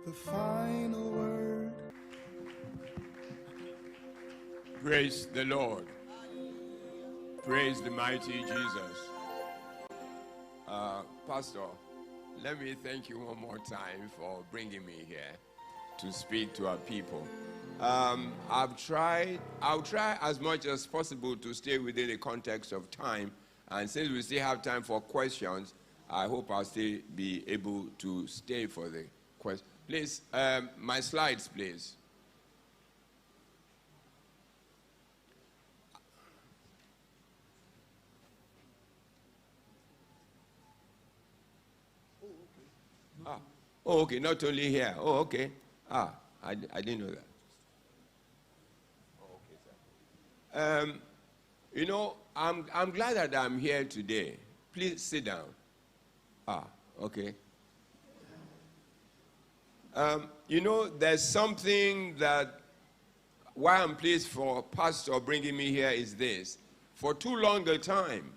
the final word. Praise the Lord. Praise the mighty Jesus. Pastor, let me thank you one more time for bringing me here to speak to our people. I'll try as much as possible to stay within the context of time. And since we still have time for questions, I hope I'll still be able to stay for the question. Please, my slides, please. Oh, okay, not only here. Oh, okay. I didn't know that. Oh, okay, sir. You know, I'm glad that I'm here today. Please sit down. Okay. You know, there's something that why I'm pleased for Pastor bringing me here is this. For too long a time,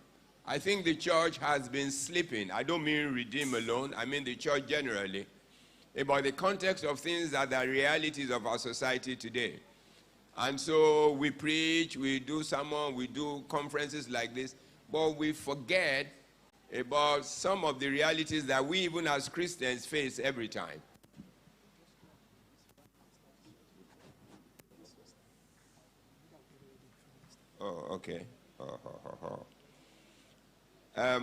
I think the church has been sleeping. I don't mean Redeem alone. I mean the church generally. About the context of things that are realities of our society today. And so we preach, we do sermon, we do conferences like this, but we forget about some of the realities that we even as Christians face every time. Oh, okay.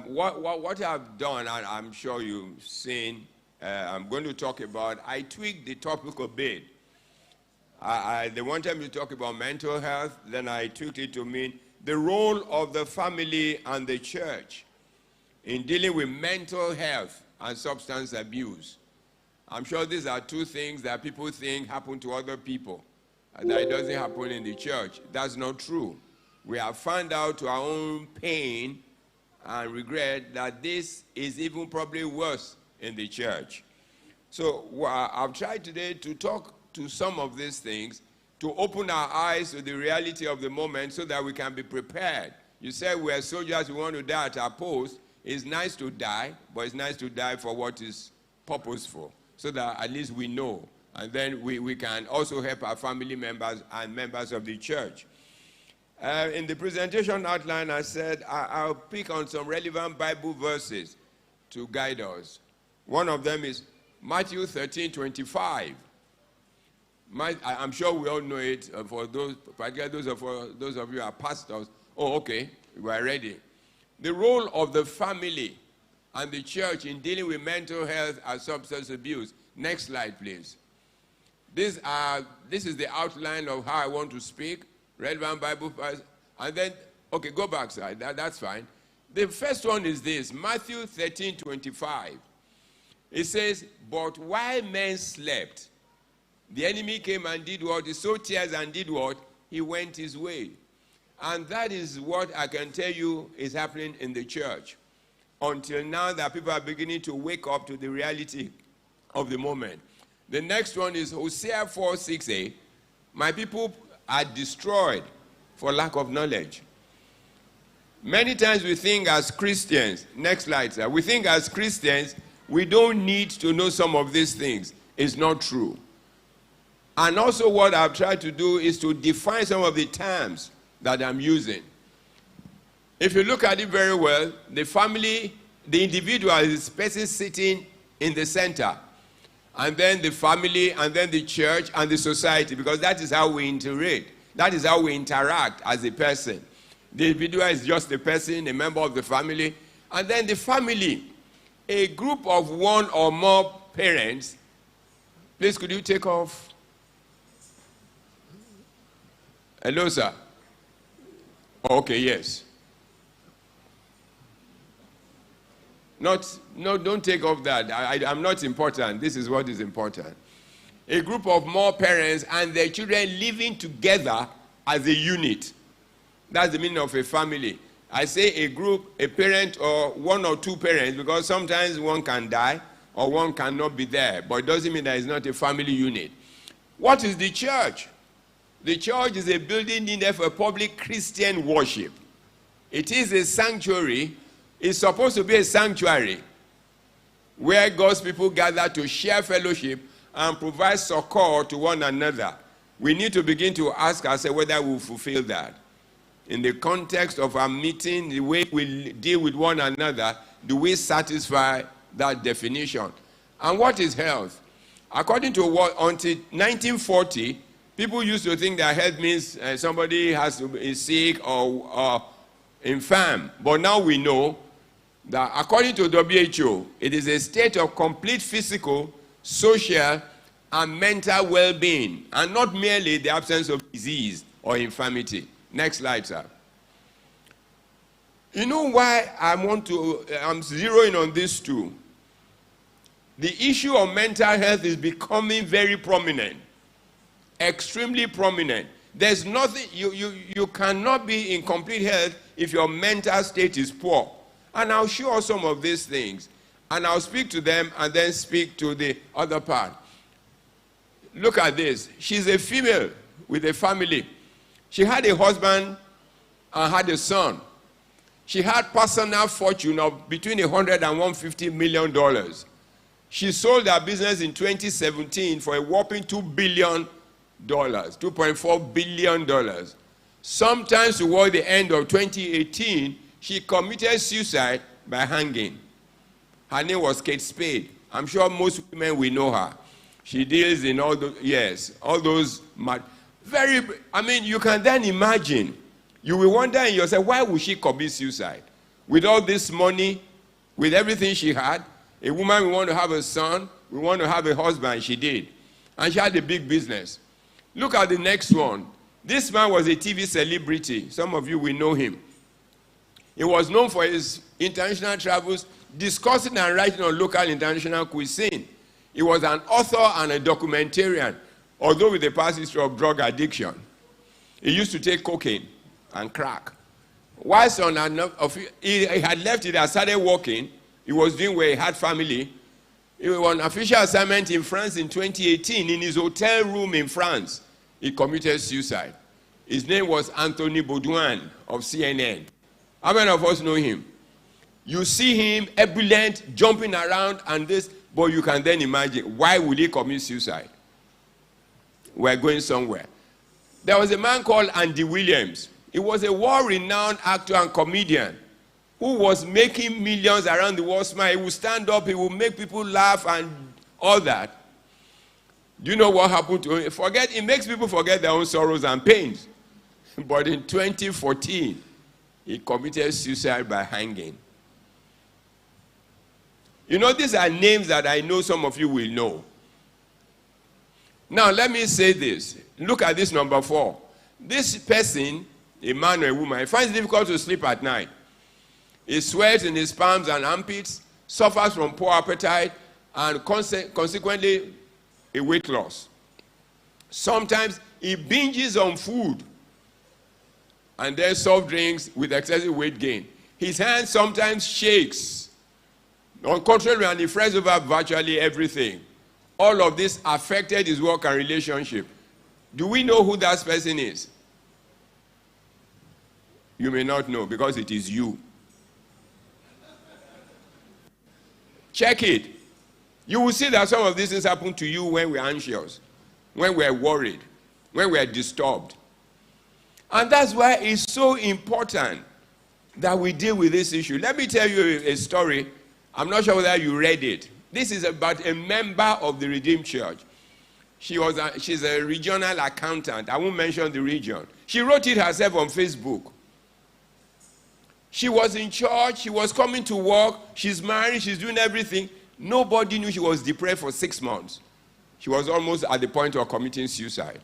What I've done, and I'm sure you've seen, I'm going to talk about, I tweaked the topic a bit. The one time you talk about mental health, then I tweaked it to mean the role of the family and the church in dealing with mental health and substance abuse. I'm sure these are two things that people think happen to other people, and that it doesn't happen in the church. That's not true. We have found out to our own pain and regret that this is even probably worse in the church. So I've tried today to talk to some of these things, to open our eyes to the reality of the moment so that we can be prepared. You said we're soldiers, we want to die at our post. It's nice to die, but it's nice to die for what is purposeful, so that at least we know. And then we can also help our family members and members of the church. In the presentation outline, I said I'll pick on some relevant Bible verses to guide us. One of them is Matthew 13:25. I'm sure we all know it for those, particularly those of you who are pastors. Oh, okay, we are ready. The role of the family and the church in dealing with mental health and substance abuse. Next slide, please. This is the outline of how I want to speak. Relevant Bible verse. And then, okay, go back, sir. That's fine. The first one is this, Matthew 13:25. It says, but while men slept, the enemy came and did what? He sowed tears and did what? He went his way. And that is what I can tell you is happening in the church. Until now that people are beginning to wake up to the reality of the moment. The next one is Hosea 4:6a. My people are destroyed for lack of knowledge. Many times we think as Christians, next slide, sir, we think as Christians, we don't need to know some of these things. It's not true. And also what I've tried to do is to define some of the terms that I'm using. If you look at it very well, the family, the individual is the person sitting in the center. And then the family, and then the church, and the society, because that is how we interact. That is how we interact as a person. The individual is just a person, a member of the family. And then the family, a group of one or more parents. Please, could you take off? Hello, sir. Okay, yes. No, don't take off that. I'm not important. This is what is important. A group of more parents and their children living together as a unit. That's the meaning of a family. I say a group, a parent or one or two parents, because sometimes one can die or one cannot be there. But it doesn't mean that it's not a family unit. What is the church? The church is a building needed for public Christian worship. It is a sanctuary. It's supposed to be a sanctuary where God's people gather to share fellowship and provide succor to one another. We need to begin to ask ourselves whether we will fulfill that. In the context of our meeting, the way we deal with one another, do we satisfy that definition? And what is health? According to what, until 1940, people used to think that health means somebody is sick or infirm. But now we know that according to WHO, it is a state of complete physical, social, and mental well-being, and not merely the absence of disease or infirmity. Next slide, sir. You know why I'm zeroing on this too? The issue of mental health is becoming very prominent, extremely prominent. There's nothing, you cannot be in complete health if your mental state is poor. And I'll show some of these things, and I'll speak to them and then speak to the other part. Look at this. She's a female with a family. She had a husband and had a son. She had personal fortune of between $100 and $150 million. She sold her business in 2017 for a whopping $2 billion, $2.4 billion. Sometimes toward the end of 2018, she committed suicide by hanging. Her name was Kate Spade. I'm sure most women will know her. She deals in all those, yes, all those, you can then imagine. You will wonder in yourself, why would she commit suicide? With all this money, with everything she had, a woman we want to have a son, we want to have a husband, she did. And she had a big business. Look at the next one. This man was a TV celebrity. Some of you will know him. He was known for his international travels, discussing and writing on local international cuisine. He was an author and a documentarian, although with a past history of drug addiction. He used to take cocaine and crack. Whilst he had left it and started working, he was doing where he had family. He was on official assignment in France in 2018. In his hotel room in France, he committed suicide. His name was Anthony Bourdain of CNN. How many of us know him? You see him ebullient, jumping around and this, but you can then imagine, why would he commit suicide? We're going somewhere. There was a man called Andy Williams. He was a world-renowned actor and comedian who was making millions around the world smile. He would stand up, he would make people laugh and all that. Do you know what happened to him? It makes people forget their own sorrows and pains. But in 2014, he committed suicide by hanging. You know, these are names that I know some of you will know. Now, let me say this. Look at this number 4. This person, a man or a woman, finds it difficult to sleep at night. He sweats in his palms and armpits, suffers from poor appetite, and consequently, a weight loss. Sometimes he binges on food and then soft drinks with excessive weight gain. His hand sometimes shakes. On contrary, and he frets over virtually everything. All of this affected his work and relationship. Do we know who that person is? You may not know because it is you. Check it. You will see that some of these things happen to you when we're anxious, when we're worried, when we're disturbed. And that's why it's so important that we deal with this issue. Let me tell you a story. I'm not sure whether you read it. This is about a member of the Redeemed Church. She's a regional accountant. I won't mention the region. She wrote it herself on Facebook. She was in church. She was coming to work. She's married. She's doing everything. Nobody knew she was depressed for 6 months. She was almost at the point of committing suicide.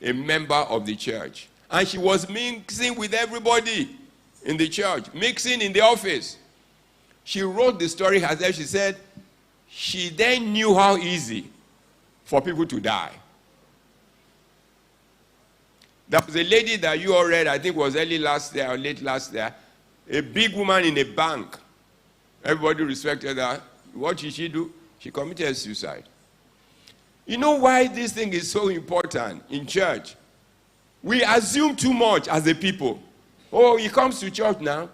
A member of the church. And she was mixing with everybody in the church, mixing in the office. She wrote the story herself. She said she then knew how easy for people to die. There was a lady that you all read, I think it was early last year or late last year, a big woman in a bank. Everybody respected her. What did she do? She committed suicide. You know why this thing is so important in church? We assume too much as a people. Oh, he comes to church now.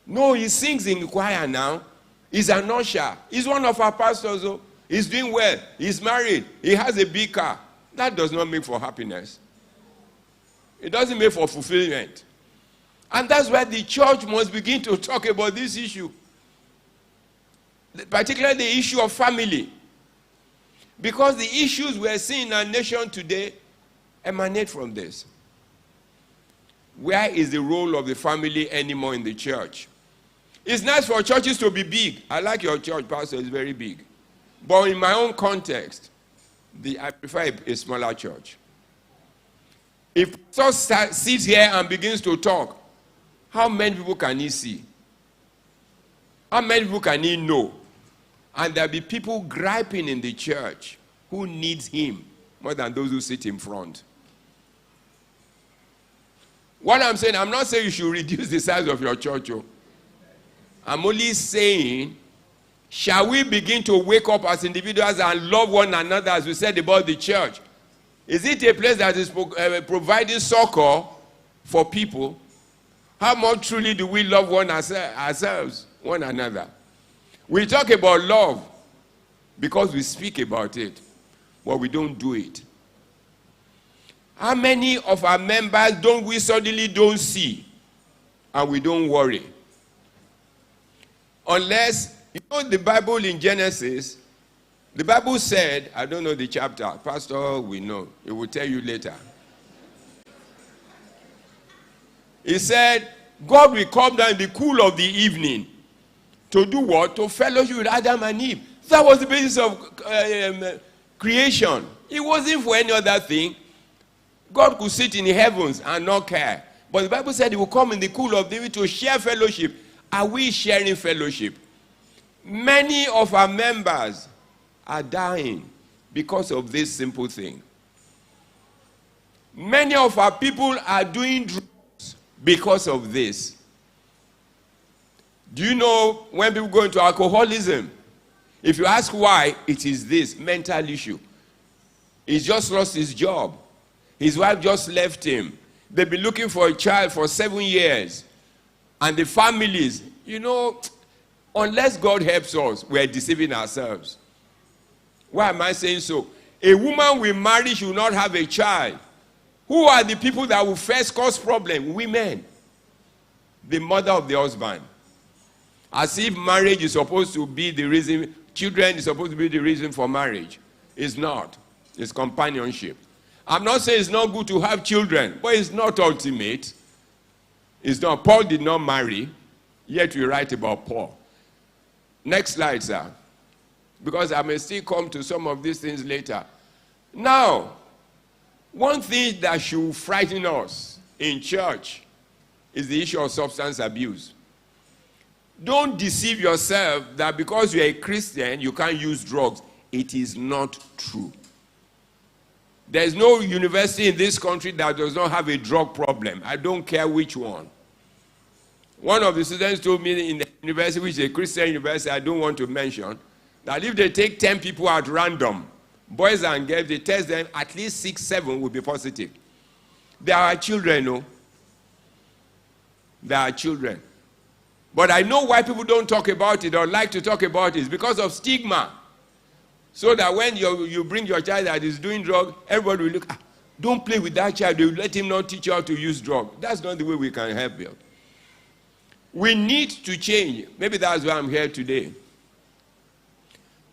No, he sings in the choir now. He's an usher. He's one of our pastors. Oh. He's doing well. He's married. He has a big car. That does not make for happiness. It doesn't make for fulfillment. And that's why the church must begin to talk about this issue. Particularly the issue of family. Because the issues we're seeing in our nation today emanate from this. Where is the role of the family anymore in the church? It's nice for churches to be big. I like your church, pastor, it's very big. But in my own context, I prefer a smaller church. If pastor sits here and begins to talk, how many people can he see? How many people can he know? And there'll be people griping in the church who needs him more than those who sit in front. What I'm saying, I'm not saying you should reduce the size of your church. I'm only saying, shall we begin to wake up as individuals and love one another as we said about the church? Is it a place that is providing succor for people? How much truly do we love ourselves, one another? We talk about love because we speak about it, but we don't do it. How many of our members don't we suddenly don't see and we don't worry? Unless, you know the Bible in Genesis, the Bible said, I don't know the chapter, pastor we know, he will tell you later. He said, God will come down in the cool of the evening to do what? To fellowship with Adam and Eve. That was the basis of creation. It wasn't for any other thing. God could sit in the heavens and not care. But the Bible said he will come in the cool of the evening to share fellowship. Are we sharing fellowship? Many of our members are dying because of this simple thing. Many of our people are doing drugs because of this. Do you know when people go into alcoholism? If you ask why, it is this mental issue. He's just lost his job. His wife just left him. They've been looking for a child for 7 years. And the families, you know, unless God helps us, we're deceiving ourselves. Why am I saying so? A woman we marry should not have a child. Who are the people that will first cause problem? Women. The mother of the husband. As if marriage is supposed to be the reason, children is supposed to be the reason for marriage. It's not. It's companionship. I'm not saying it's not good to have children, but it's not ultimate. It's not. Paul did not marry, yet we write about Paul. Next slide, sir. Because I may still come to some of these things later. Now, one thing that should frighten us in church is the issue of substance abuse. Don't deceive yourself that because you're a Christian, you can't use drugs. It is not true. There is no university in this country that does not have a drug problem. I don't care which one. One of the students told me in the university, which is a Christian university I don't want to mention, that if they take 10 people at random, boys and girls, they test them, at least 6, 7 will be positive. They are children, no? They are children. But I know why people don't talk about it or like to talk about it. It's because of stigma. So that when you bring your child that is doing drugs, everybody will look, don't play with that child. They will let him not teach you how to use drugs. That's not the way we can help you. We need to change. Maybe that's why I'm here today.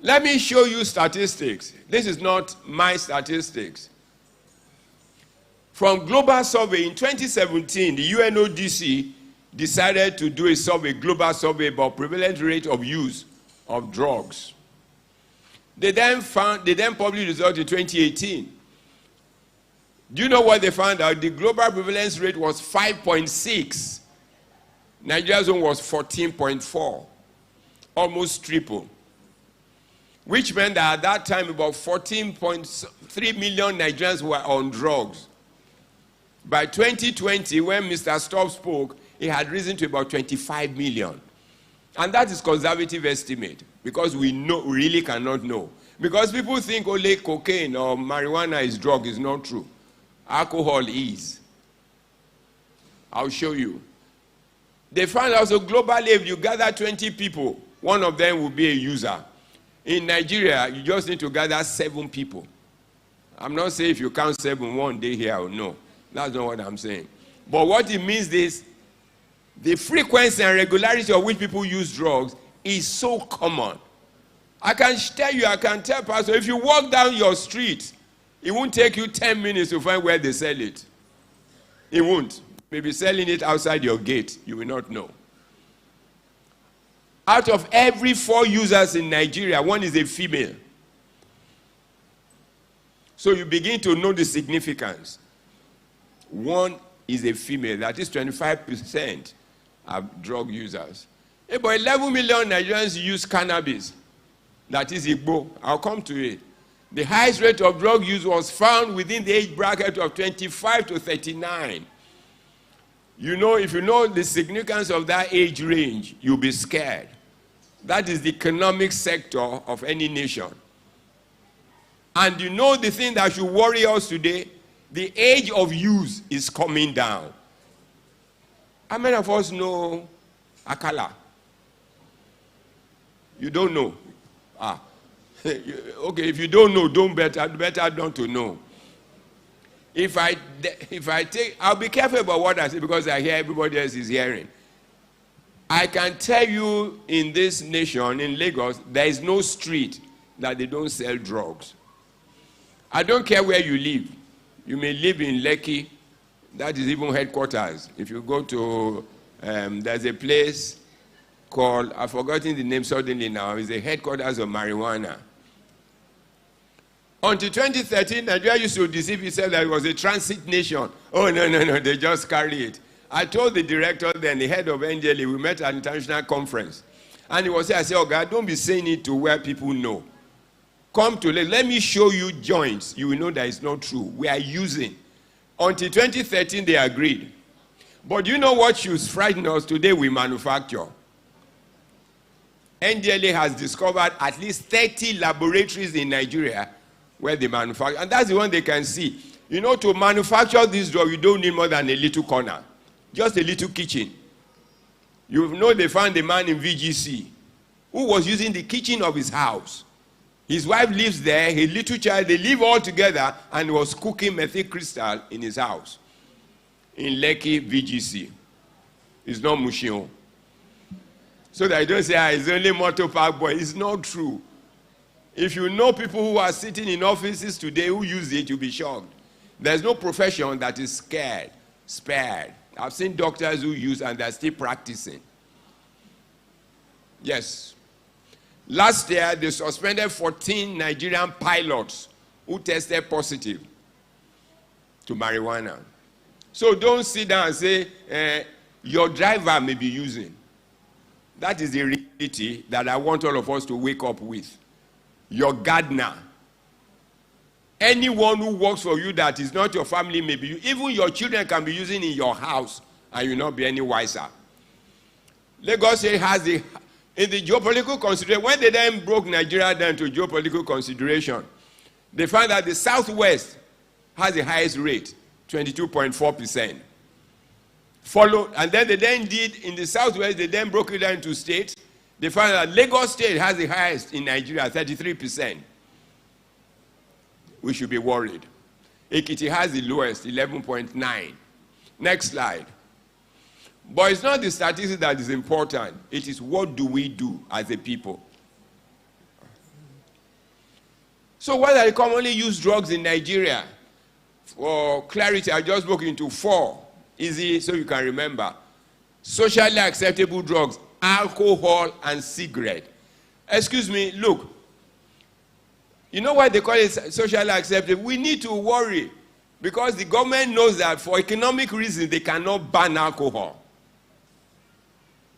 Let me show you statistics. This is not my statistics. From Global Survey in 2017, the UNODC decided to do a survey, global survey about prevalent rate of use of drugs. They then published the result in 2018. Do you know what they found out? The global prevalence rate was 5.6. Nigeria's one was 14.4. Almost triple. Which meant that at that time about 14.3 million Nigerians were on drugs. By 2020, when Mr. Stubb spoke, it had risen to about 25 million. And that is conservative estimate, because we really cannot know. Because people think only cocaine or marijuana is drug. Is not true. Alcohol is. I'll show you. They found out so globally, if you gather 20 people, one of them will be a user. In Nigeria, you just need to gather 7 people. I'm not saying if you count 7 one day here or no. That's not what I'm saying. But what it means is the frequency and regularity of which people use drugs is so common. I can tell Pastor, if you walk down your street, it won't take you 10 minutes to find where they sell it. It won't. Maybe selling it outside your gate, you will not know. Out of every 4 users in Nigeria, 1 is a female. So you begin to know the significance. 1 is a female. That is 25% of drug users. About 11 million Nigerians use cannabis. That is Igbo. I'll come to it. The highest rate of drug use was found within the age bracket of 25 to 39. You know, if you know the significance of that age range, you'll be scared. That is the economic sector of any nation. And you know the thing that should worry us today? The age of use is coming down. How many of us know Akala? You don't know. Okay, if you don't know, better don't to know. I'll be careful about what I say because I hear everybody else is hearing. I can tell you in this nation, in Lagos, there is no street that they don't sell drugs. I don't care where you live. You may live in Lekki, that is even headquarters. If you go to, there's a place called, I've forgotten the name suddenly now, it's the headquarters of marijuana. Until 2013, Nigeria used to deceive itself that it was a transit nation. Oh, no, they just carry it. I told the director then, the head of NDLA, we met at an international conference. And he was saying, I said, oh God, don't be saying it to where people know. Come to, let me show you joints. You will know that it's not true. We are using. Until 2013, they agreed. But you know what should frighten us? Today we manufacture. NDLA has discovered at least 30 laboratories in Nigeria where they manufacture. And that's the one they can see. You know, to manufacture this drug, you don't need more than a little corner. Just a little kitchen. You know they found a man in VGC who was using the kitchen of his house. His wife lives there, his little child, they live all together and was cooking methyl crystal in his house. In Lekki, VGC. It's not Mushion. So that you don't say, it's only Motor Park boy. It's not true. If you know people who are sitting in offices today who use it, you'll be shocked. There's no profession that is spared. I've seen doctors who use and they're still practicing. Yes. Last year, they suspended 14 Nigerian pilots who tested positive to marijuana. So don't sit down and say, your driver may be using. That is the reality that I want all of us to wake up with. Your gardener. Anyone who works for you that is not your family, maybe even your children can be using in your house and you'll not be any wiser. Lagos has in the geopolitical consideration, when they then broke Nigeria down to geopolitical consideration, they found that the Southwest has the highest rate, 22.4%. And then they then did, in the Southwest, they then broke it down into states. They found that Lagos State has the highest in Nigeria, 33%. We should be worried. Ekiti has the lowest, 11.9. Next slide. But it's not the statistics that is important. It is what do we do as a people. So what are the commonly used drugs in Nigeria? For clarity, I just broke into 4. Easy, so you can remember. Socially acceptable drugs, alcohol and cigarette. Excuse me, look. You know why they call it socially acceptable? We need to worry because the government knows that for economic reasons they cannot ban alcohol.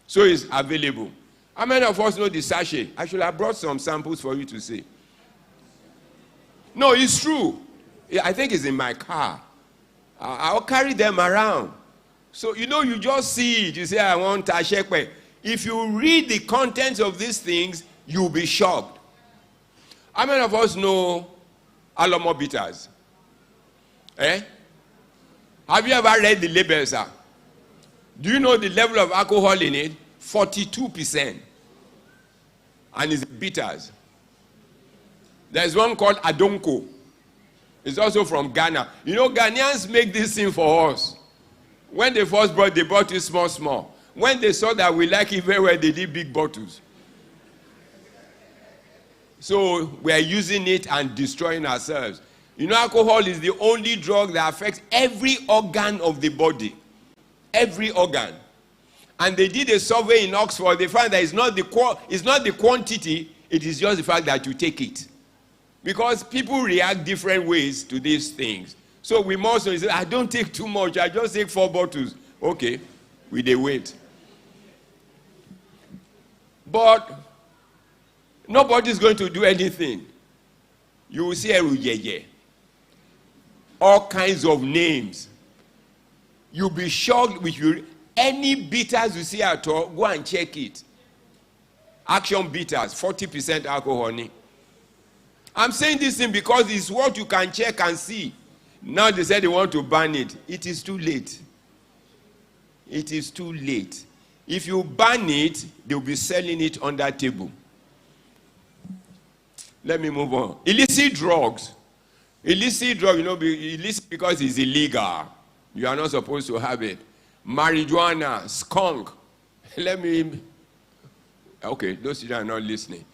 So it's available. How many of us know the sachet? I should have brought some samples for you to see. No, it's true. I think it's in my car. I'll carry them around. So, you know, you just see it. You say, I want Tashekwe. If you read the contents of these things, you'll be shocked. How many of us know Alomo bitters? Eh? Have you ever read the labels, sir? Do you know the level of alcohol in it? 42%. And it's bitters. There's one called Adonko. It's also from Ghana. You know, Ghanaians make this thing for us. When they first brought, they bought it small, small. When they saw that we like it very well, they did big bottles. So we are using it and destroying ourselves. You know, alcohol is the only drug that affects every organ of the body. Every organ. And they did a survey in Oxford. They found that it's not the quantity, it is just the fact that you take it. Because people react different ways to these things. So we must say, I don't take too much, I just take 4 bottles. Okay, we dey wait. But nobody's going to do anything. You will see Eruyeye. All kinds of names. You'll be shocked with any bitters you see at all, go and check it. Action bitters, 40% alcohol. I'm saying this thing because it's what you can check and see. Now they said they want to ban it. It is too late. It is too late. If you ban it, they'll be selling it on that table. Let me move on. Illicit drugs. Illicit drug, you know, illicit because it's illegal. You are not supposed to have it. Marijuana, skunk. Okay, those who are not listening.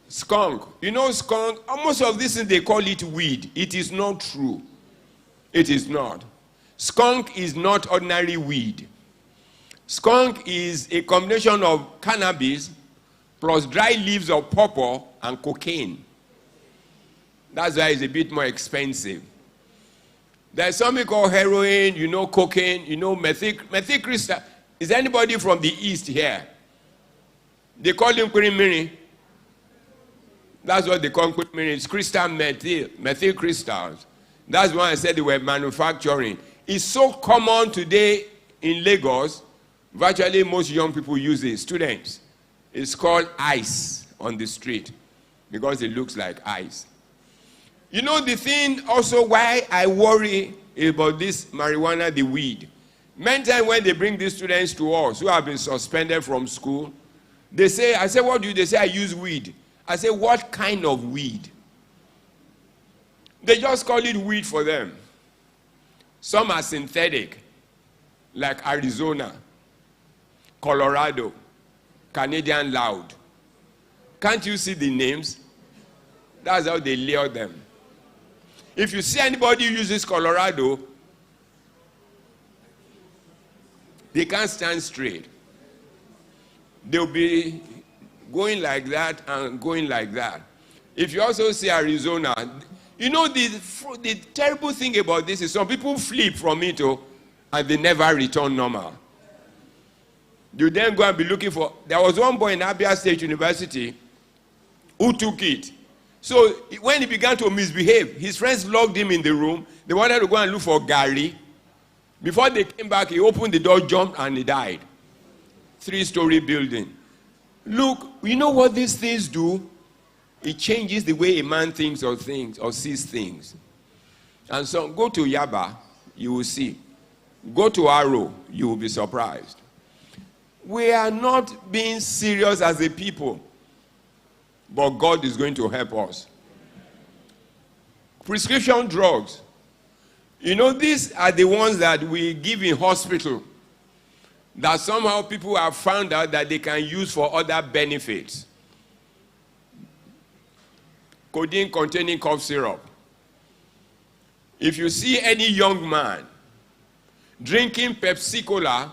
Skunk. You know skunk, most of this they call it weed. It is not true. It is not. Skunk is not ordinary weed. Skunk is a combination of cannabis plus dry leaves of pawpaw and cocaine. That's why it's a bit more expensive. There's something called heroin, you know, cocaine, you know, methylcrystal. Is anybody from the East here? They call him Kurimiri. That's what they call Kurimiri. It's crystal methyl crystals. That's why I said they were manufacturing. It's so common today in Lagos, virtually most young people use it, students. It's called ice on the street because it looks like ice. You know the thing also why I worry about this marijuana, the weed. Many times when they bring these students to us who have been suspended from school, they say, I say, what do you? They say, I use weed. I say, what kind of weed? They just call it weed for them. Some are synthetic, like Arizona, Colorado, Canadian Loud. Can't you see the names? That's how they lure them. If you see anybody who uses Colorado, they can't stand straight. They'll be going like that and going like that. If you also see Arizona, you know the terrible thing about this is some people flip from it and they never return normal. You then go and be looking for, there was one boy in Abia State University who took it. So when he began to misbehave, his friends locked him in the room. They wanted to go and look for Gary. Before they came back, he opened the door, jumped, and he died. 3-story building. Look, you know what these things do? It changes the way a man thinks or sees things. And so go to Yaba, you will see. Go to Aro, you will be surprised. We are not being serious as a people. But God is going to help us. Prescription drugs. You know, these are the ones that we give in hospital. That somehow people have found out that they can use for other benefits. Codeine containing cough syrup. If you see any young man drinking Pepsi Cola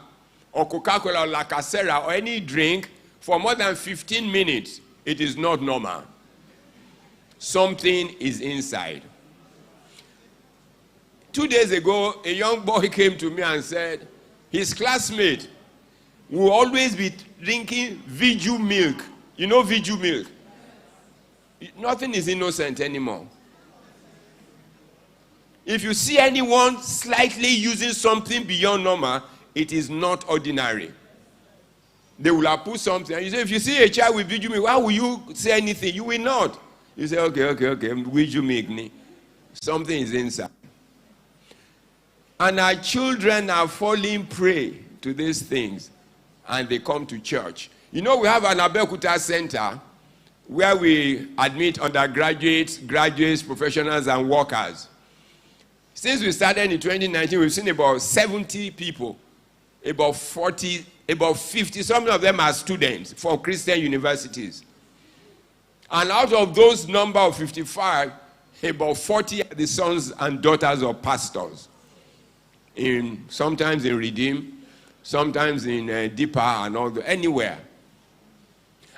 or Coca-Cola or Lacasera or any drink for more than 15 minutes, it is not normal. Something is inside. 2 days ago, a young boy came to me and said his classmate will always be drinking Viju milk. You know Viju milk? Nothing is innocent anymore. If you see anyone slightly using something beyond normal, it is not ordinary. They will have put something. And you say, if you see a child with Viju milk, why will you say anything? You will not. You say, okay, Viju milk. Something is inside. And our children are falling prey to these things. And they come to church. You know, we have an Abeokuta center where we admit undergraduates, graduates, professionals, and workers. Since we started in 2019, we've seen about 70 people, about 40, about 50, some of them are students from Christian universities. And out of those number of 55, about 40 are the sons and daughters of pastors. Sometimes in Redeem, sometimes in Deeper and all anywhere.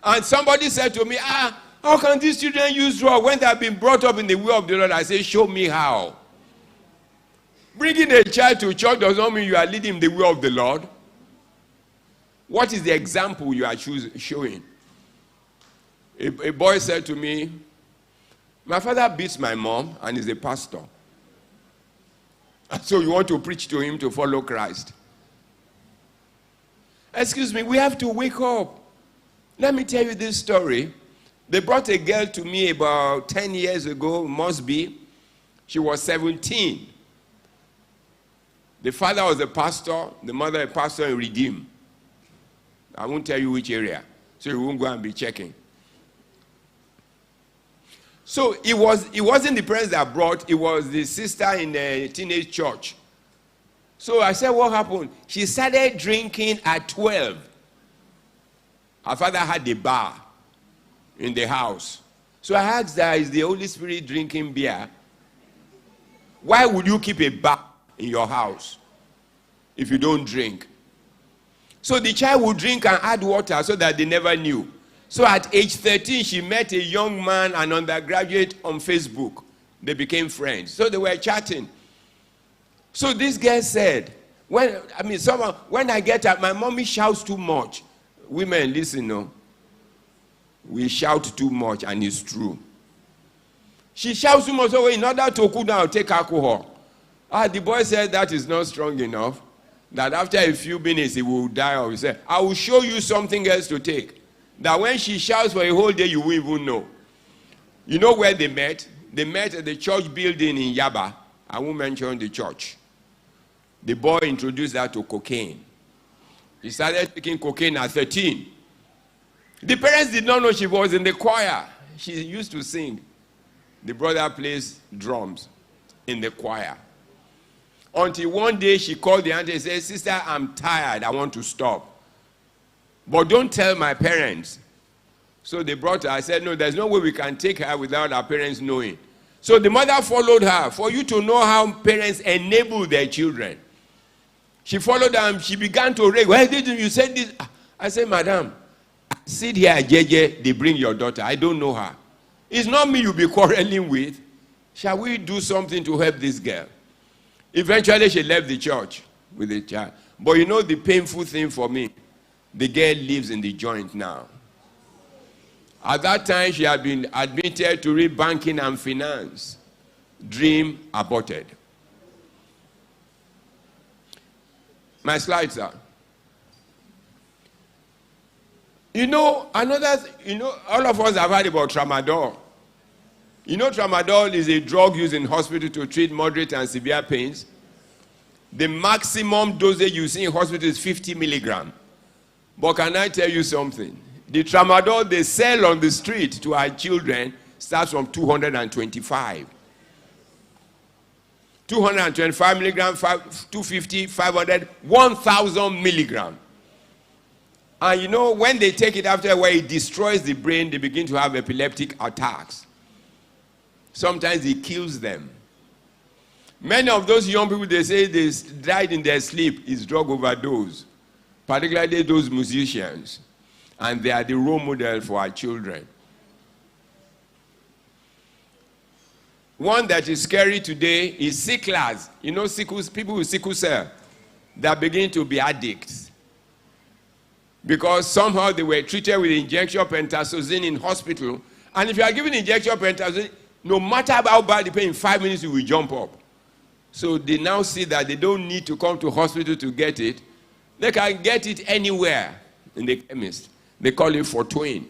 And somebody said to me, how can these children use drugs when they have been brought up in the way of the Lord? I say, show me how. Bringing a child to church does not mean you are leading the way of the Lord. What is the example you are showing? A boy said to me, my father beats my mom and is a pastor. So you want to preach to him to follow Christ? Excuse me, we have to wake up. Let me tell you this story. They brought a girl to me about 10 years ago, must be. She was 17. The father was a pastor, the mother a pastor in Redeem. I won't tell you which area, so you won't go and be checking. So it wasn't the parents that brought, it was the sister in the teenage church. So I said, what happened? She started drinking at 12. Her father had a bar in the house. So I asked her, is the Holy Spirit drinking beer? Why would you keep a bar in your house if you don't drink? So the child would drink and add water so that they never knew. So at age 13, she met a young man, an undergraduate, on Facebook. They became friends. So they were chatting. So this girl said, when I get up, my mommy shouts too much. Women, listen, no. We shout too much, and it's true. She shouts too much, so in order to cool down, take alcohol. The boy said that is not strong enough, that after a few minutes he will die. Or he said, I will show you something else to take. That when she shouts for a whole day, you won't even know. You know where they met? They met at the church building in Yaba. I won't mention the church. The boy introduced her to cocaine. He started taking cocaine at 13. The parents did not know she was in the choir. She used to sing. The brother plays drums in the choir. Until one day she called the auntie and said, sister, I'm tired. I want to stop. But don't tell my parents. So they brought her. I said, no, there's no way we can take her without our parents knowing. So the mother followed her for you to know how parents enable their children. She followed them. She began to rage. Why didn't you say this? I said, madam, sit here, JJ. They bring your daughter. I don't know her. It's not me you'll be quarreling with. Shall we do something to help this girl? Eventually, she left the church with the child. But you know the painful thing for me? The girl lives in the joint now. At that time, she had been admitted to read banking and finance. Dream aborted. My slides, sir. All of us have heard about tramadol. You know, tramadol is a drug used in hospital to treat moderate and severe pains. The maximum dosage you see in hospital is 50 milligrams. But can I tell you something? The tramadol they sell on the street to our children starts from 225. 225 milligrams, 250, 500, 1,000 milligrams. And you know, when they take it after a while, it destroys the brain. They begin to have epileptic attacks. Sometimes it kills them. Many of those young people, they say they died in their sleep, is drug overdose. Particularly those musicians. And they are the role model for our children. One that is scary today is sicklers. You know, people with sickle cell, they are beginning to be addicts. Because somehow they were treated with injection of pentazocine in hospital. And if you are given injection of pentazocine, no matter how bad the pain, in 5 minutes you will jump up. So they now see that they don't need to come to hospital to get it. They can get it anywhere in the chemist. They call it Fortwin.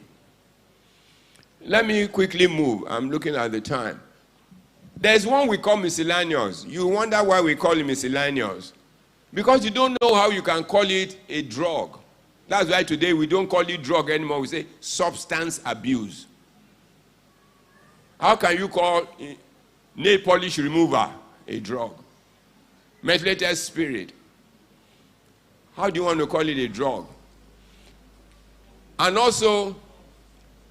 Let me quickly move. I'm looking at the time. There's one we call miscellaneous. You wonder why we call it miscellaneous. Because you don't know how you can call it a drug. That's why today we don't call it drug anymore. We say substance abuse. How can you call nail polish remover a drug? Methylated spirit. How do you want to call it a drug? And also,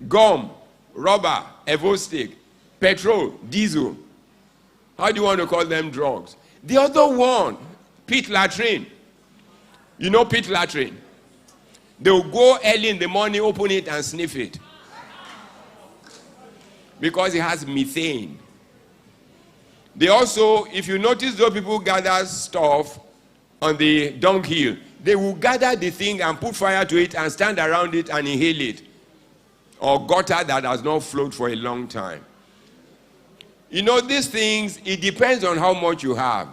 gum, rubber, Evo-stick, petrol, diesel. How do you want to call them drugs? The other one, pit latrine. You know pit latrine? They will go early in the morning, open it and sniff it. Because it has methane. They also, if you notice those people gather stuff on the dunghill, they will gather the thing and put fire to it and stand around it and inhale it. Or gutter that has not flowed for a long time. You know, these things, it depends on how much you have.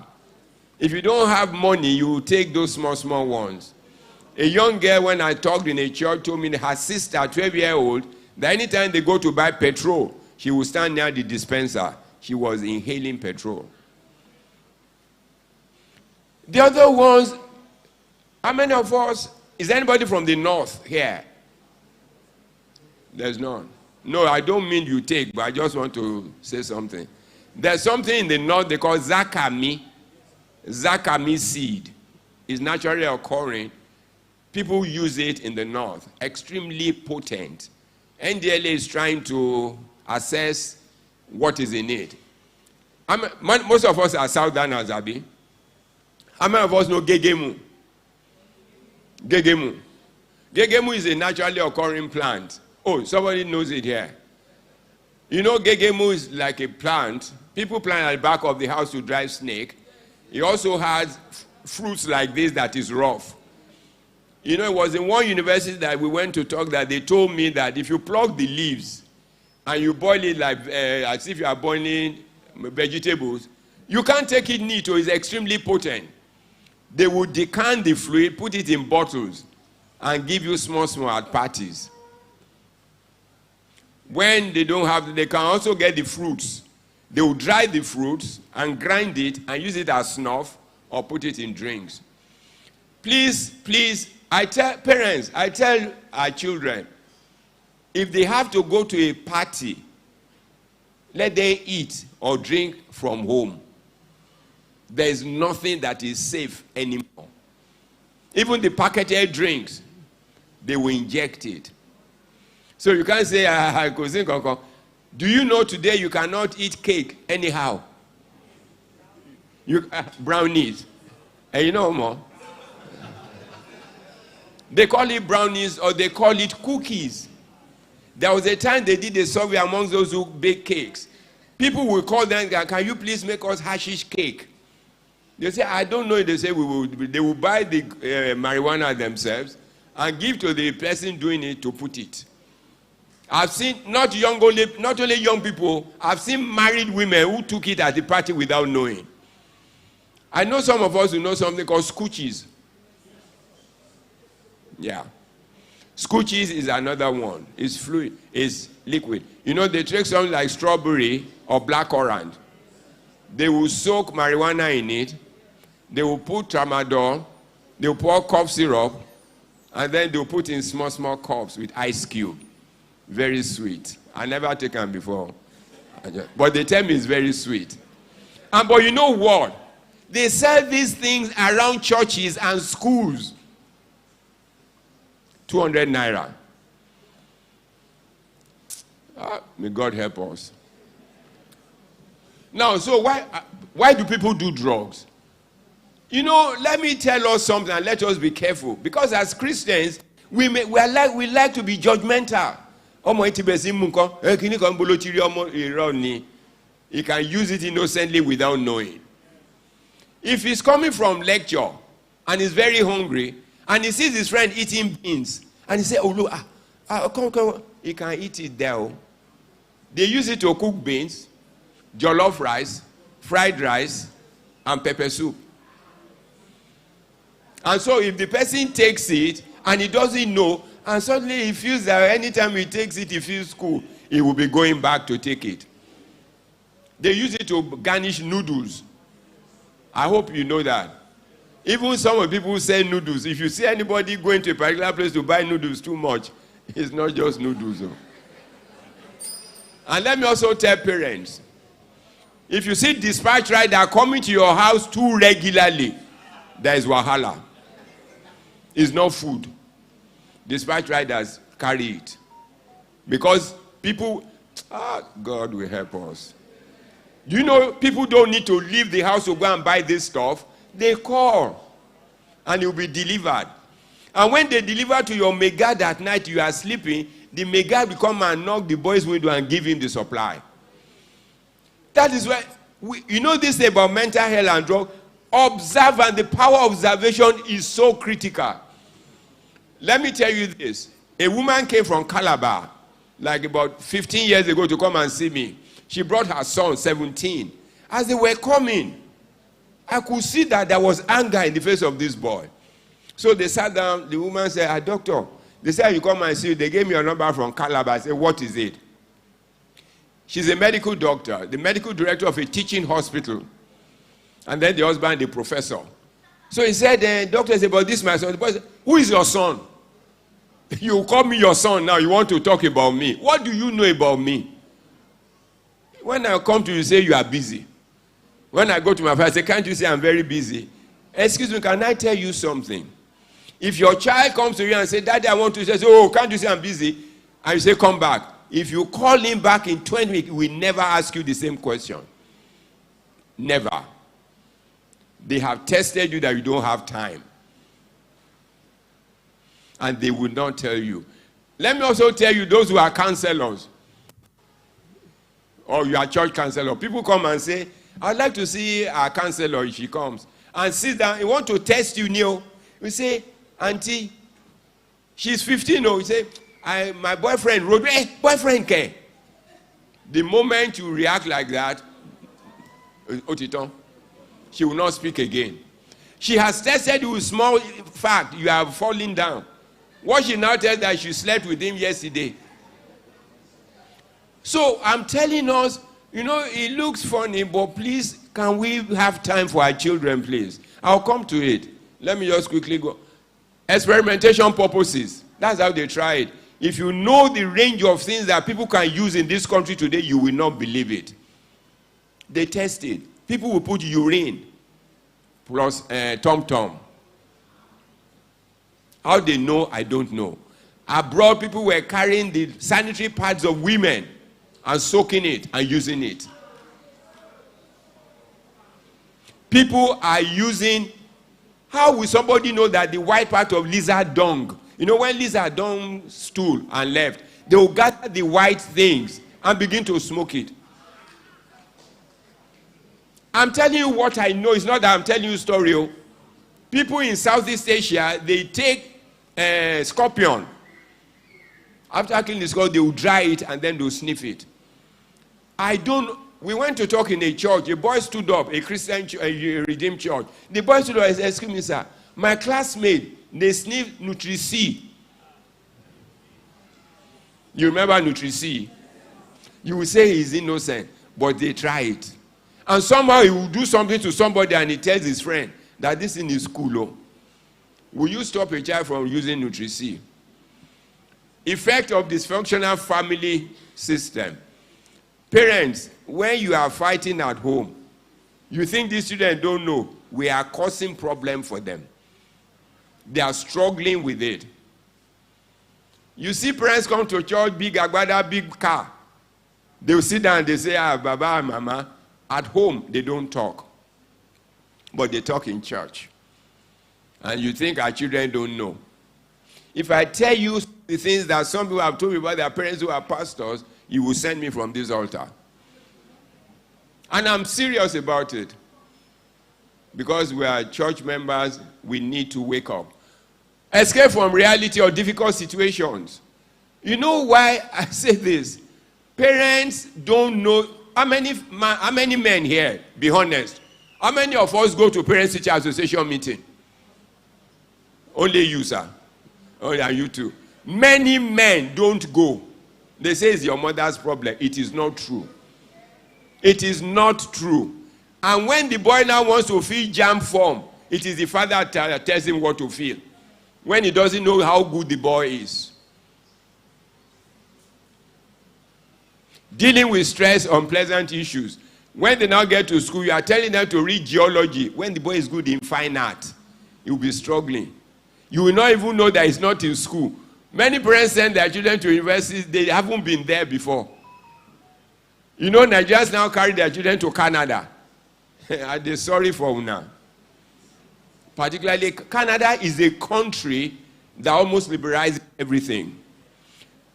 If you don't have money, you will take those small ones. A young girl, when I talked in a church, told me her sister, 12-year-old, that anytime they go to buy petrol, she will stand near the dispenser. She was inhaling petrol. The other ones, how many of us, is anybody from the north here? There's none. No, I don't mean you take, but I just want to say something. There's something in the north they call zakami. Zakami seed is naturally occurring. People use it in the north. Extremely potent. NDLA is trying to assess what is in it. Most of us are Southerners, Abi. How many of us know gegemu? Gegemu. Gegemu is a naturally occurring plant. Oh, somebody knows it here. You know, gegemu is like a plant. People plant at the back of the house to drive snake. It also has fruits like this that is rough. You know, it was in one university that we went to talk that they told me that if you pluck the leaves and you boil it like as if you are boiling vegetables, you can't take it neat, or it's extremely potent. They would decant the fluid, put it in bottles, and give you small at parties. When they don't have, they can also get the fruits. They will dry the fruits and grind it and use it as snuff or put it in drinks. Please, I tell parents, I tell our children, if they have to go to a party, let them eat or drink from home. There is nothing that is safe anymore. Even the packaged drinks, they will inject it. So you can't say, do you know today you cannot eat cake anyhow? Brownies. And you know more? They call it brownies or they call it cookies. There was a time they did a survey amongst those who bake cakes. People will call them, can you please make us hashish cake? They say, I don't know. They say, they will buy the marijuana themselves and give to the person doing it to put it. I've seen not only young people, I've seen married women who took it at the party without knowing. I know some of us who know something called scoochies. Yeah. Scoochies is another one. It's fluid, it's liquid. You know, they take something like strawberry or black orange. They will soak marijuana in it. They will put tramadol. They will pour cough syrup. And then they will put in small cups with ice cube. Very sweet. I never taken before. But they tell me it's very sweet. But you know what? They sell these things around churches and schools. 200 naira. May God help us. Now, so why do people do drugs? You know, let me tell us something and let us be careful. Because as Christians, we like to be judgmental. He can use it innocently without knowing. If he's coming from lecture and he's very hungry and he sees his friend eating beans and he says, oh look, come, he can eat it there. They use it to cook beans, jollof rice, fried rice, and pepper soup. And so if the person takes it and he doesn't know, and suddenly he feels that anytime he takes it, he feels cool, he will be going back to take it. They use it to garnish noodles. I hope you know that. Even some of the people who sell noodles, if you see anybody going to a particular place to buy noodles too much, it's not just noodles. And let me also tell parents, if you see dispatch rider coming to your house too regularly, there is wahala. It's not food. Dispatch riders carry it. Because people, God will help us. Do you know people don't need to leave the house to go and buy this stuff? They call and it will be delivered. And when they deliver to your megad at night, you are sleeping, the megad will come and knock the boy's window and give him the supply. That is why, you know this thing about mental health and drug? Observe, and the power of observation is so critical. Let me tell you this. A woman came from Calabar, like about 15 years ago, to come and see me. She brought her son, 17. As they were coming, I could see that there was anger in the face of this boy. So they sat down. The woman said, doctor, they said, you come and see. They gave me a number from Calabar. I said, what is it? She's a medical doctor, the medical director of a teaching hospital. And then the husband, the professor. So he said, doctor said, but this my son. The boy said, who is your son? You call me your son now. You want to talk about me. What do you know about me? When I come to you, say you are busy. When I go to my father, I say, can't you say I'm very busy? Excuse me, can I tell you something? If your child comes to you and say, Daddy, I want to say, oh, can't you say I'm busy? And you say, come back. If you call him back in 20 weeks, he will never ask you the same question. Never. They have tested you that you don't have time. And they will not tell you. Let me also tell you, those who are counselors, or you are church counselor, people come and say, I'd like to see our counselor if she comes. And sit down, he want to test you, Neil. You say, Auntie, she's 15, you say, my boyfriend wrote, boyfriend care. The moment you react like that, Otiton, she will not speak again. She has tested you with small fact, you are falling down. What she now tells that she slept with him yesterday. So I'm telling us, it looks funny, but please, can we have time for our children, please? I'll come to it. Let me just quickly go. Experimentation purposes. That's how they try it. If you know the range of things that people can use in this country today, you will not believe it. They test it. People will put urine plus tom-tom. How they know, I don't know. Abroad, people were carrying the sanitary pads of women and soaking it and using it. People are using, how will somebody know that the white part of lizard dung, when lizard dung stool and left, they will gather the white things and begin to smoke it. I'm telling you what I know. It's not that I'm telling you a story. People in Southeast Asia, they take scorpion. After killing the scorpion, they will dry it and then they'll sniff it. We went to talk in a church. A boy stood up, a Christian, a Redeemed church. The boy stood up and said, excuse me, sir, my classmate, they sniff Nutri-C. You remember Nutri-C? You will say he's innocent, but they try it. And somehow he will do something to somebody and he tells his friend that this thing is cool. Will you stop a child from using Nutri-C? Effect of dysfunctional family system. Parents, when you are fighting at home, you think these children don't know, we are causing problem for them. They are struggling with it. You see parents come to church, big agbada, big car. They will sit down and they say, Baba and Mama. At home, they don't talk. But they talk in church. And you think our children don't know. If I tell you the things that some people have told me about their parents who are pastors, you will send me from this altar. And I'm serious about it. Because we are church members, we need to wake up. Escape from reality or difficult situations. You know why I say this? Parents don't know. How many men here, be honest, how many of us go to Parents-Teacher Association meeting? Only you, sir. Only you too. Many men don't go. They say it's your mother's problem. It is not true. It is not true. And when the boy now wants to fill jam form, it is the father that tells him what to fill. When he doesn't know how good the boy is. Dealing with stress, unpleasant issues. When they now get to school, you are telling them to read geology. When the boy is good in fine art, he will be struggling. You will not even know that he's not in school. Many parents send their children to universities, they haven't been there before. You know, Nigerians now carry their children to Canada. They're sorry for now. Particularly, Canada is a country that almost liberalizes everything.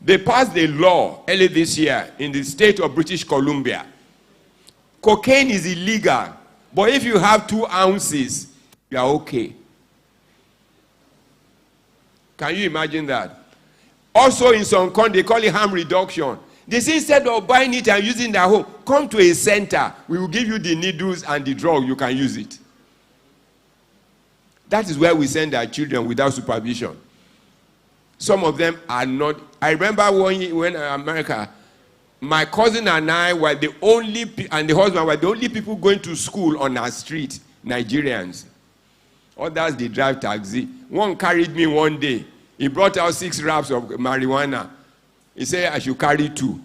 They passed a law early this year in the state of British Columbia. Cocaine is illegal, but if you have 2 ounces, you are okay. Can you imagine that? Also in some countries, they call it harm reduction. They say instead of buying it and using it at home, come to a center. We will give you the needles and the drug. You can use it. That is where we send our children without supervision. Some of them are not. I remember when in America, my cousin and I were the only, and the husband were the only people going to school on our street, Nigerians. Others, they drive taxi. One carried me one day. He brought out 6 wraps of marijuana. He said, I should carry 2.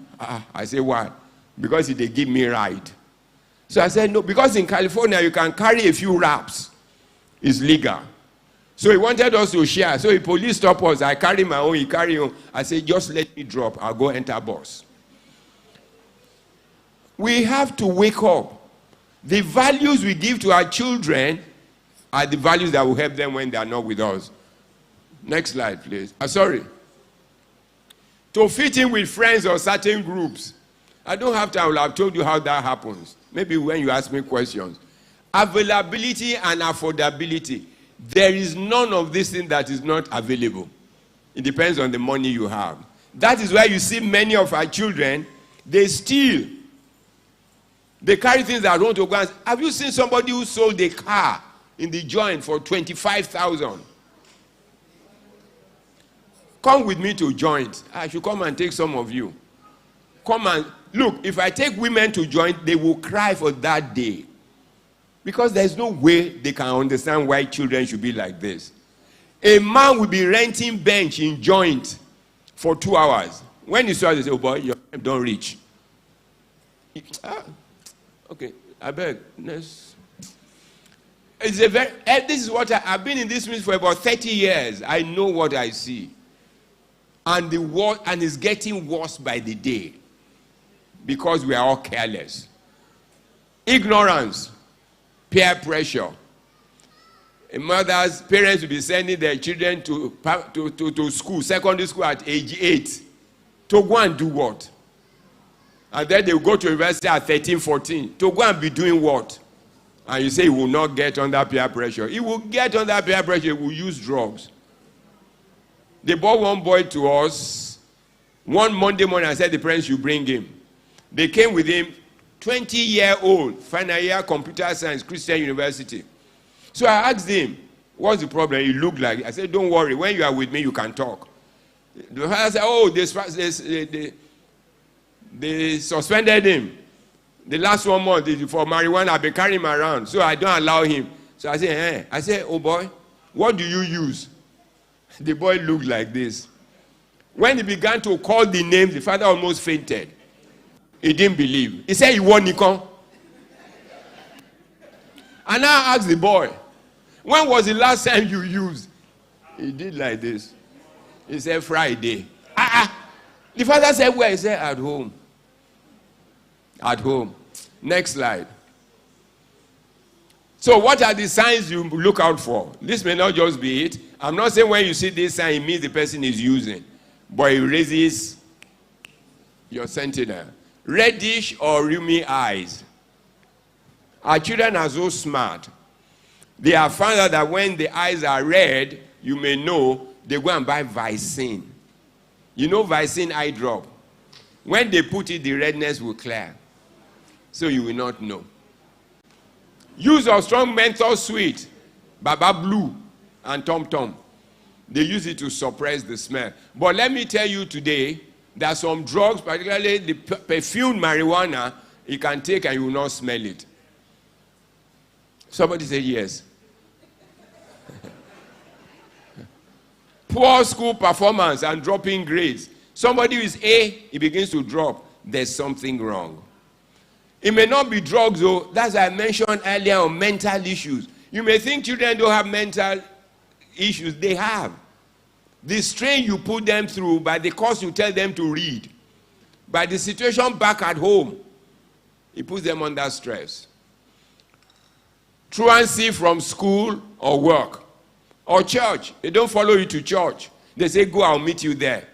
I said, why? Because they give me a ride. So I said, no, because in California, you can carry a few wraps. It's legal. So he wanted us to share. So the police stopped us. I carry my own, he carry his own. I said, just let me drop. I'll go enter bus. We have to wake up. The values we give to our children are the values that will help them when they are not with us. Next slide, please. Sorry. To fit in with friends or certain groups. I don't have time. I've told you how that happens. Maybe when you ask me questions. Availability and affordability. There is none of this thing that is not available. It depends on the money you have. That is why you see many of our children, they steal. They carry things that don't go. Have you seen somebody who sold a car in the joint for 25,000? Come with me to joint. I should come and take some of you. Come and look, if I take women to joint, they will cry for that day. Because there's no way they can understand why children should be like this. A man will be renting bench in joint for 2 hours. When he saw, they say, oh boy, your time don't reach. Okay, I beg. This is what I've been in this ministry for about 30 years. I know what I see. And it's getting worse by the day. Because we are all careless. Ignorance. Peer pressure. Parents will be sending their children to school, secondary school at age 8. To go and do what? And then they will go to university at 13, 14. To go and be doing what? And you say he will not get under peer pressure. He will get under peer pressure. He will use drugs. They brought one boy to us one Monday morning and said the parents should bring him. They came with him, 20-year-old, final year computer science, Christian University. So I asked him, what's the problem? He looked like it. I said, don't worry. When you are with me, you can talk. The father said, oh, they suspended him. The last 1 month for marijuana, I've been carrying him around, so I don't allow him. So I said, I said, oh boy, what do you use? The boy looked like this. When he began to call the names, the father almost fainted. He didn't believe. He said he won Nikon. And I asked the boy, when was the last time you used? He did like this. He said Friday. The father said where? He said at home. At home. Next slide. So what are the signs you look out for? This may not just be it. I'm not saying when you see this sign, it means the person is using. But it raises your sentinel. Reddish or rheumy eyes. Our children are so smart. They have found out that when the eyes are red, you may know, they go and buy Vicin. You know Vicin eye drop. When they put it, the redness will clear. So you will not know. Use of strong menthol sweet, Baba Blue and Tom Tom. They use it to suppress the smell. But let me tell you today, there are some drugs, particularly the perfumed marijuana, you can take and you will not smell it. Somebody say yes. Poor school performance and dropping grades. Somebody who is A, he begins to drop. there's something wrong. It may not be drugs, though. That's why I mentioned earlier on mental issues. You may think children don't have mental issues. They have. The strain you put them through by the course you tell them to read, by the situation back at home, it puts them under stress. Truancy from school or work or church. They don't follow you to church. They say, go, I'll meet you there.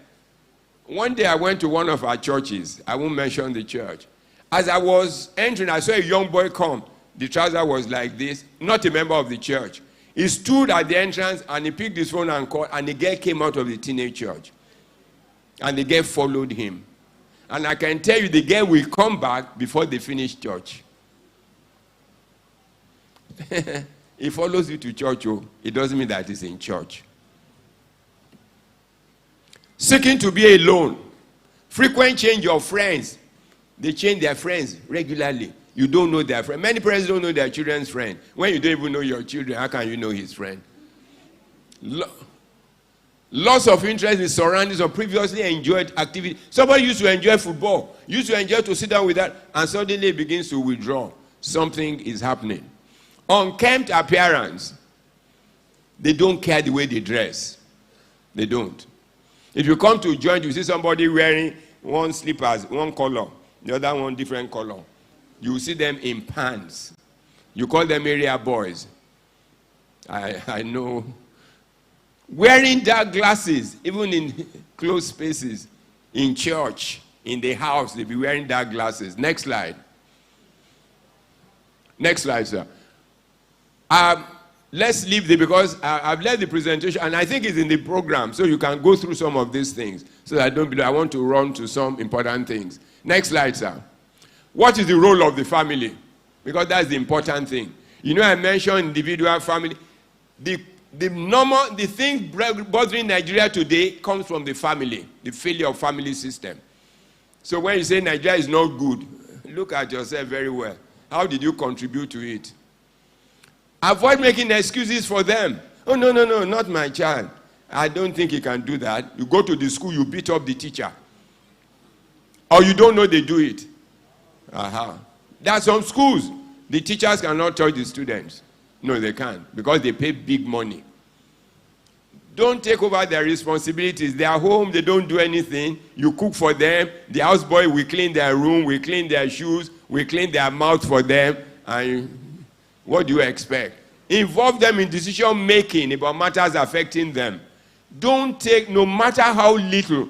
One day I went to one of our churches. I won't mention the church. As I was entering, I saw a young boy come. The trouser was like this, not a member of the church. He stood at the entrance and he picked his phone and called, and the girl came out of the teenage church. And the girl followed him. And I can tell you, the girl will come back before they finish church. He follows you to church, oh, it doesn't mean that he's in church. Seeking to be alone. Frequent change of friends. They change their friends regularly. You don't know their friend. Many parents don't know their children's friend. When you don't even know your children, how can you know his friend? Loss of interest in surroundings or previously enjoyed activity. Somebody used to enjoy football, used to enjoy to sit down with that, and suddenly begins to withdraw. Something is happening. Unkempt appearance. They don't care the way they dress. They don't. If you come to a joint, you see somebody wearing one slippers, one color, the other one different color. You see them in pants. You call them area boys. I know. Wearing dark glasses, even in closed spaces, in church, in the house, they be wearing dark glasses. Next slide. Next slide, sir. Let's leave there because I've led the presentation and I think it's in the program, so you can go through some of these things. So that I want to run to some important things. Next slide, sir. What is the role of the family? Because that's the important thing. You know, I mentioned individual family. The thing bothering Nigeria today comes from the family, the failure of family system. So when you say Nigeria is not good, look at yourself very well. How did you contribute to it? Avoid making excuses for them. Oh, no, not my child. I don't think he can do that. You go to the school, you beat up the teacher. Or you don't know they do it. There are some schools, the teachers cannot touch the students. No, they can't, because they pay big money. Don't take over their responsibilities. They are home, they don't do anything. You cook for them. The houseboy will clean their room, will clean their shoes, will clean their mouth for them. And what do you expect? Involve them in decision making about matters affecting them. Don't take, no matter how little.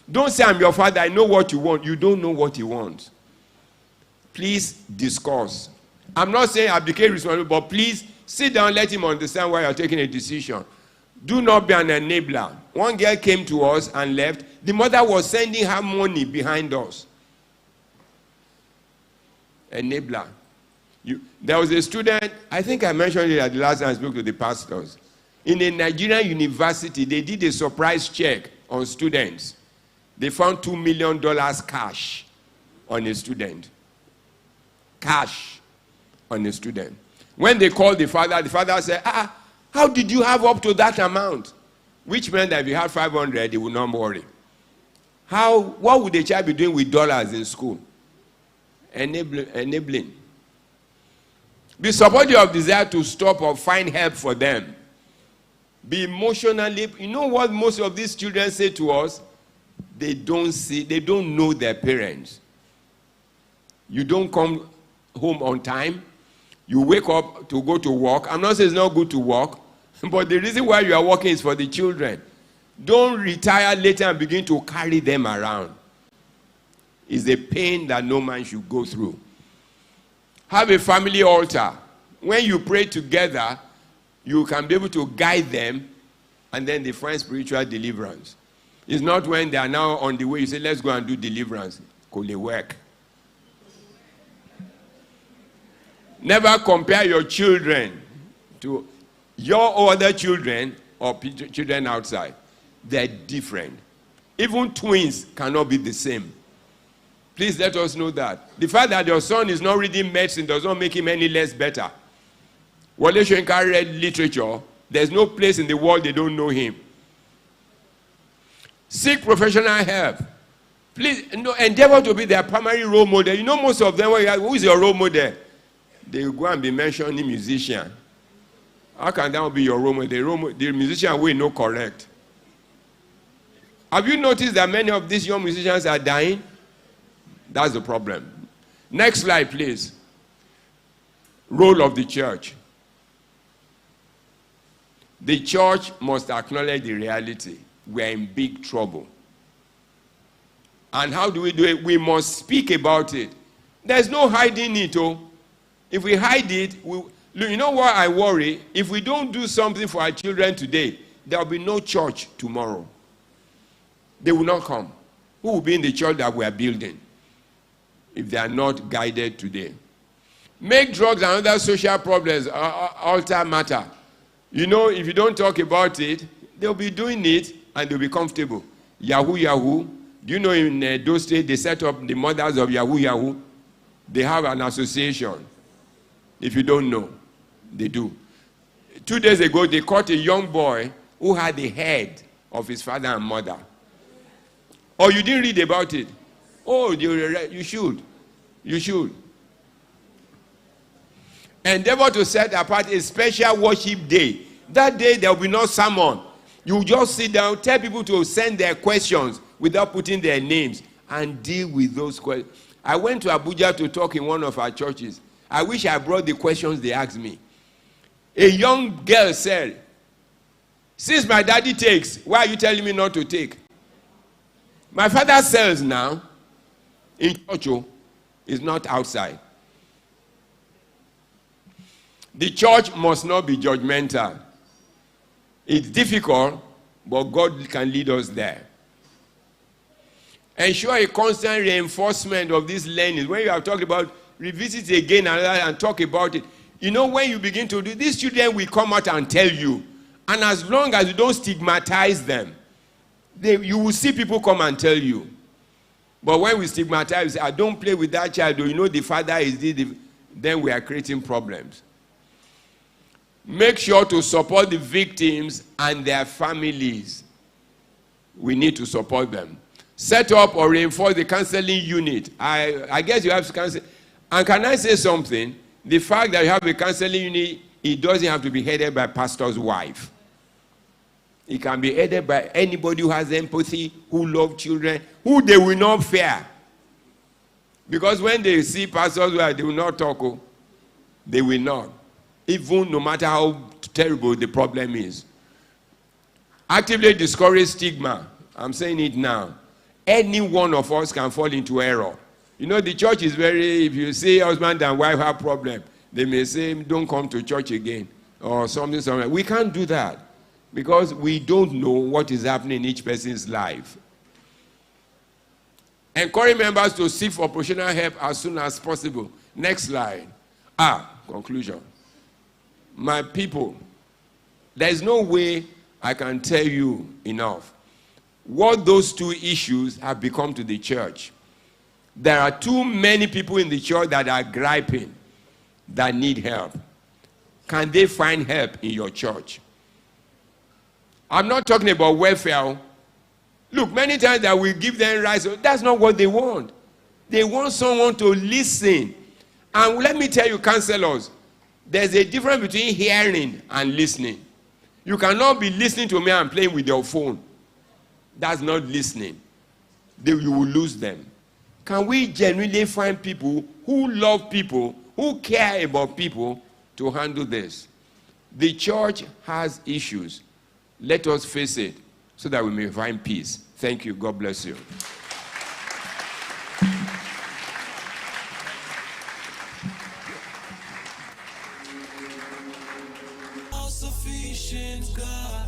Don't say, I'm your father, I know what you want. You don't know what he wants. Please discuss. I'm not saying abdicate responsibility, but please sit down, let him understand why you're taking a decision. Do not be an enabler. One girl came to us and left. The mother was sending her money behind us. Enabler. There was a student, I think I mentioned it at the last time I spoke to the pastors. In a Nigerian university, they did a surprise check on students. They found $2 million cash on a student. Cash on a student. When they called the father said, how did you have up to that amount? Which meant that if you had 500, they would not worry. What would the child be doing with dollars in school? Enabling. Be supportive of desire to stop or find help for them. Be emotionally, you know what most of these children say to us? They don't know their parents. You don't come home on time. You wake up to go to work. I'm not saying it's not good to work, but the reason why you are working is for the children. Don't retire later and begin to carry them around. It's a pain that no man should go through. Have a family altar. When you pray together, you can be able to guide them, and then they find spiritual deliverance. It's not when they are now on the way, you say, let's go and do deliverance. Could they work? Never compare your children to your other children or children outside. They're different. Even twins cannot be the same. Please let us know that. The fact that your son is not reading medicine does not make him any less better. Wale Soyinka read literature. There's no place in the world they don't know him. Seek professional help. Please endeavor to be their primary role model. You know, most of them, who is your role model? They go and be mentioning musician. How can that be your role model? The musician will know correct. Have you noticed that many of these young musicians are dying? That's the problem. Next slide, please. Role of the church. The church must acknowledge the reality. We are in big trouble. And how do we do it? We must speak about it. There's no hiding it. If we hide it, you know what I worry? If we don't do something for our children today, there will be no church tomorrow. They will not come. Who will be in the church that we are building if they are not guided today? Make drugs and other social problems alter matter. You know, if you don't talk about it, they'll be doing it and they'll be comfortable. Yahoo, Yahoo. Do you know in those states they set up the mothers of Yahoo, Yahoo? They have an association. If you don't know, they do. 2 days ago, they caught a young boy who had the head of his father and mother. Oh, you didn't read about it? Oh, you should. You should. Endeavor to set apart a special worship day. That day, there will be no sermon. You just sit down, tell people to send their questions without putting their names and deal with those questions. I went to Abuja to talk in one of our churches. I wish I brought the questions they asked me. A young girl said, "Since my daddy takes, why are you telling me not to take? My father sells now in church, is not outside." The church must not be judgmental. It's difficult, but God can lead us there. Ensure a constant reinforcement of this learning. When you have talked about, revisit it again and talk about it. You know, when you begin to do, these children will come out and tell you. And as long as you don't stigmatize them, you will see people come and tell you. But when we stigmatize, I don't play with that child, or you know the father is then we are creating problems. Make sure to support the victims and their families. We need to support them. Set up or reinforce the counseling unit. I guess you have to counsel. And can I say something? The fact that you have a counseling unit, it doesn't have to be headed by pastor's wife. It can be headed by anybody who has empathy, who loves children, who they will not fear. Because when they see pastor's wife, they will not talk. They will not. Even no matter how terrible the problem is. Actively discourage stigma. I'm saying it now. Any one of us can fall into error. You know, the church is if you say husband and wife have problem, they may say, don't come to church again, or something. We can't do that, because we don't know what is happening in each person's life. Encourage members to seek for professional help as soon as possible. Next slide. Conclusion. My people, there is no way I can tell you enough what those two issues have become to the church. There are too many people in the church that are griping, that need help. Can they find help in your church? I'm not talking about welfare. Look, many times that we give them rights, that's not what they want. They want someone to listen. And let me tell you, counselors, there's a difference between hearing and listening. You cannot be listening to me and playing with your phone. That's not listening. You will lose them. Can we genuinely find people who love people, who care about people, to handle this? The church has issues. Let us face it so that we may find peace. Thank you. God bless you. All sufficient God.